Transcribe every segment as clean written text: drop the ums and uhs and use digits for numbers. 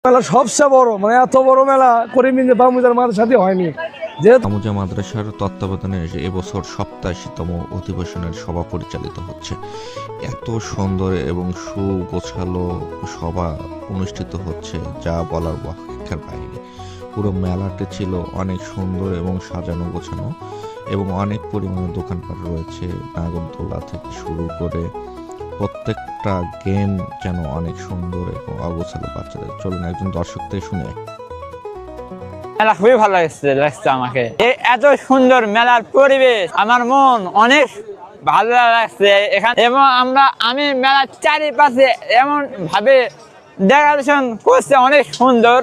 মেলা সবচেয়ে বড়, মানে এত বড় মেলা করিমগঞ্জে বামুজার মাদ্রাসাতে হয়নি। বামুজা মাদ্রাসার তত্ত্বাবধানে এবছর 87তম অধিবেশনের সভা পরিচালিত হচ্ছে। এত সুন্দর এবং সুগোছালো সভা অনুষ্ঠিত হচ্ছে যা বলার বাক্যের বাইরে। পুরো মেলাটি ছিল অনেক সুন্দর এবং সাজানো গোছানো, এবং অনেক পরিমাণে দোকানপাট রয়েছে। নাগরদোলা থেকে শুরু করে প্রত্যেকটা গেম যেন অনেক সুন্দর এবং অগোছালো বাচ্চাদের। চলুন একজন দর্শক থেকে শুনে। মেলা খুবই ভালো লাগছে আমাকে। এত সুন্দর মেলার পরিবেশ, আমার মন অনেক ভালো লাগছে এখানে। এবং আমি মেলার চারিপাশে এমন ভাবে ডেকোরেশন করছে অনেক সুন্দর,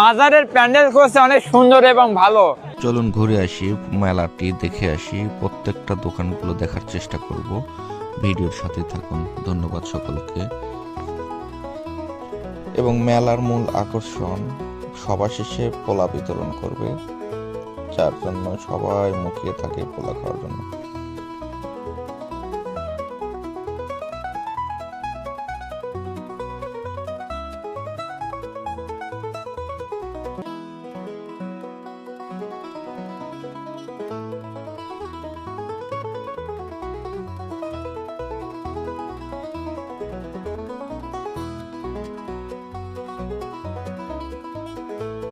মাজারের প্যান্ডেল করছে অনেক সুন্দর এবং ভালো। চলুন ঘুরে আসি, মেলাটি দেখে আসি, প্রত্যেকটা দোকানগুলো দেখার চেষ্টা করব। ভিডিওর সাথে থাকুন। ধন্যবাদ সকলকে। এবং মেলার মূল আকর্ষণ সবার শেষে পোলা বিতরণ করবে, যার জন্য সবাই মুখিয়ে থাকে পোলা খাওয়ার জন্য।